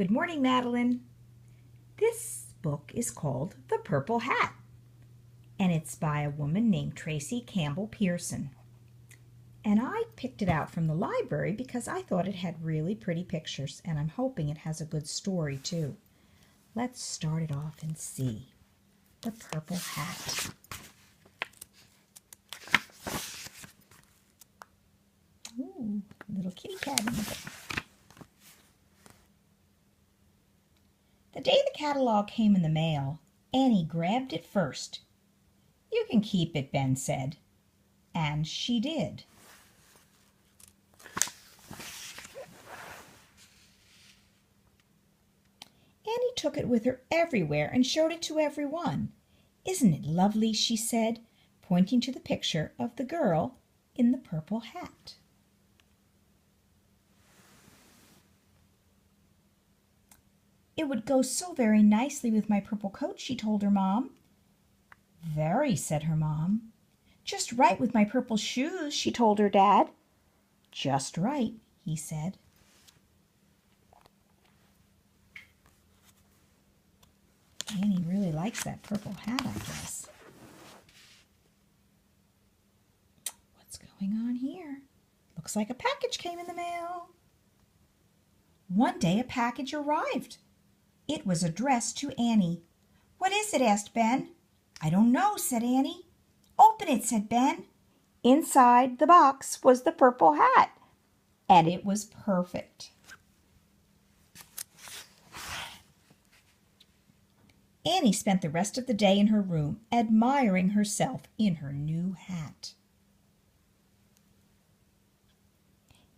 Good morning, Madeline. This book is called The Purple Hat, and it's by a woman named Tracy Campbell Pearson. And I picked it out from the library because I thought it had really pretty pictures, and I'm hoping it has a good story too. Let's start it off and see. The Purple Hat. Ooh, little kitty cat in the book. The day the catalog came in the mail, Annie grabbed it first. "You can keep it," Ben said. And she did. Annie took it with her everywhere and showed it to everyone. "Isn't it lovely?" she said, pointing to the picture of the girl in the purple hat. "It would go so very nicely with my purple coat," she told her mom. "Very," said her mom. "Just right with my purple shoes," she told her dad. "Just right," he said. Annie really likes that purple hat, I guess. What's going on here? Looks like a package came in the mail. One day a package arrived. It was addressed to Annie. "What is it?" asked Ben. "I don't know," said Annie. "Open it," said Ben. Inside the box was the purple hat, and it was perfect. Annie spent the rest of the day in her room, admiring herself in her new hat.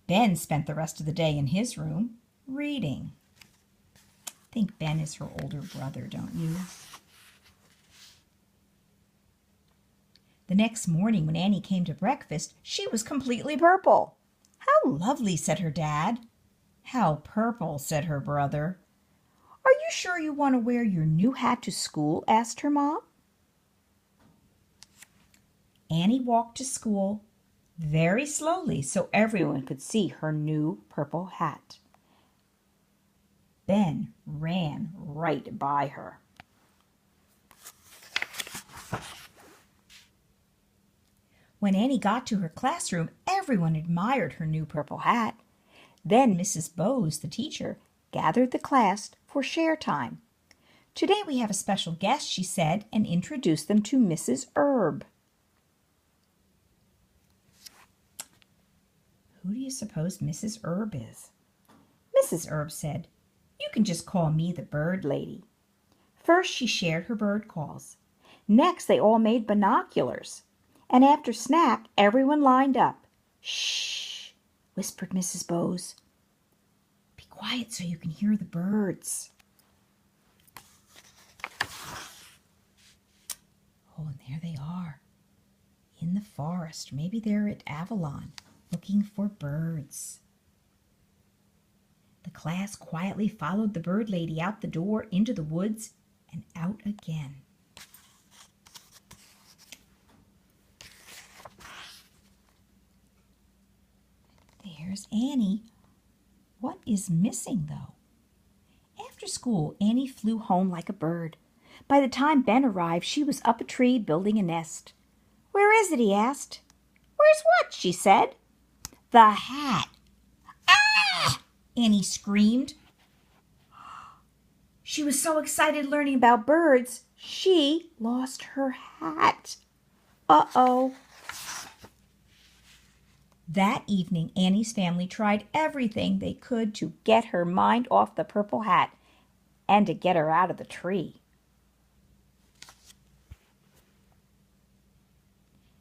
Ben spent the rest of the day in his room, reading. I think Ben is her older brother, don't you? The next morning when Annie came to breakfast, she was completely purple. "How lovely," said her dad. "How purple," said her brother. "Are you sure you want to wear your new hat to school?" asked her mom. Annie walked to school very slowly so everyone could see her new purple hat. Ben ran right by her. When Annie got to her classroom, everyone admired her new purple hat. Then Mrs. Bowes, the teacher, gathered the class for share time. "Today we have a special guest," she said, and introduced them to Mrs. Erb. Who do you suppose Mrs. Erb is? Mrs. Erb said, "You can just call me the bird lady." First she shared her bird calls. Next they all made binoculars. And after snack, everyone lined up. "Shh," whispered Mrs. Bowes. "Be quiet so you can hear the birds." Oh, and there they are, in the forest. Maybe they're at Avalon, looking for birds. The class quietly followed the bird lady out the door, into the woods, and out again. There's Annie. What is missing, though? After school, Annie flew home like a bird. By the time Ben arrived, she was up a tree building a nest. "Where is it?" he asked. "Where's what?" she said. "The hat." "Ah!" Annie screamed. She was so excited learning about birds, she lost her hat. Uh-oh. That evening, Annie's family tried everything they could to get her mind off the purple hat and to get her out of the tree.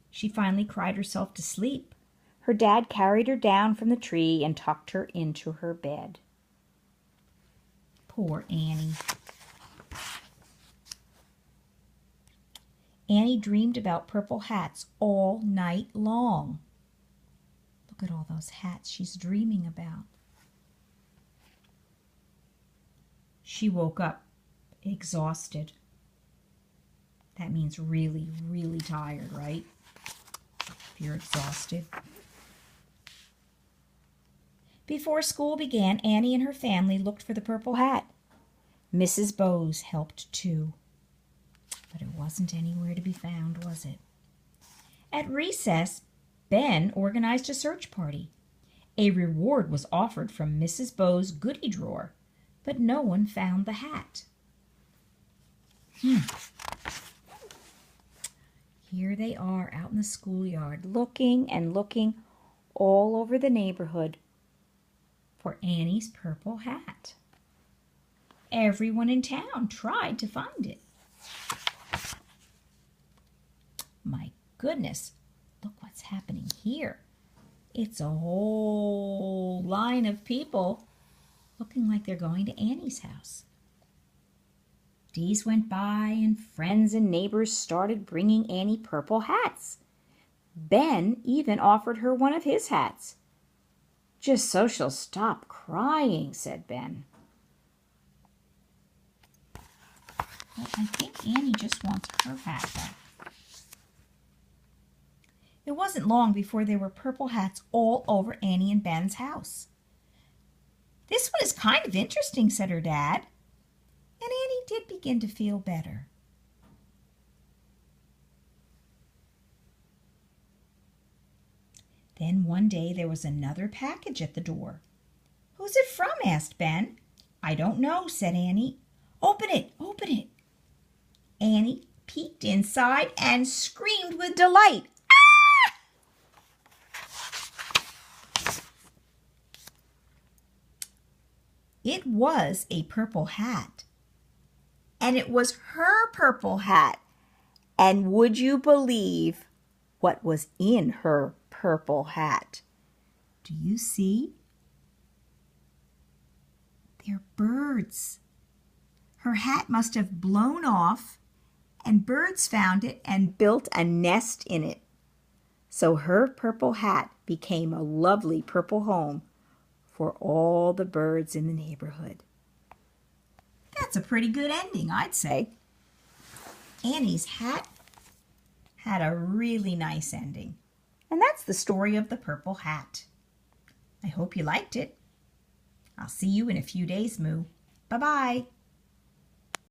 She finally cried herself to sleep. Her dad carried her down from the tree and tucked her into her bed. Poor Annie. Annie dreamed about purple hats all night long. Look at all those hats she's dreaming about. She woke up exhausted. That means really, really tired, right? If you're exhausted. Before school began, Annie and her family looked for the purple hat. Mrs. Bowes helped too. But it wasn't anywhere to be found, was it? At recess, Ben organized a search party. A reward was offered from Mrs. Bowes' goodie drawer, but no one found the hat. Here they are out in the schoolyard, looking and looking all over the neighborhood for Annie's purple hat. Everyone in town tried to find it. My goodness, look what's happening here. It's a whole line of people looking like they're going to Annie's house. Days went by and friends and neighbors started bringing Annie purple hats. Ben even offered her one of his hats. "Just so she'll stop crying," said Ben. Well, I think Annie just wants her hat back. It wasn't long before there were purple hats all over Annie and Ben's house. "This one is kind of interesting," said her dad. And Annie did begin to feel better. Then one day there was another package at the door. "Who's it from?" asked Ben. "I don't know," said Annie. "Open it, open it." Annie peeked inside and screamed with delight. "Ah!" It was a purple hat. And it was her purple hat. And would you believe what was in her purple hat? Do you see? They're birds. Her hat must have blown off, and birds found it and built a nest in it. So her purple hat became a lovely purple home for all the birds in the neighborhood. That's a pretty good ending, I'd say. Annie's hat had a really nice ending. And that's the story of the purple hat. I hope you liked it. I'll see you in a few days, Moo. Bye-bye.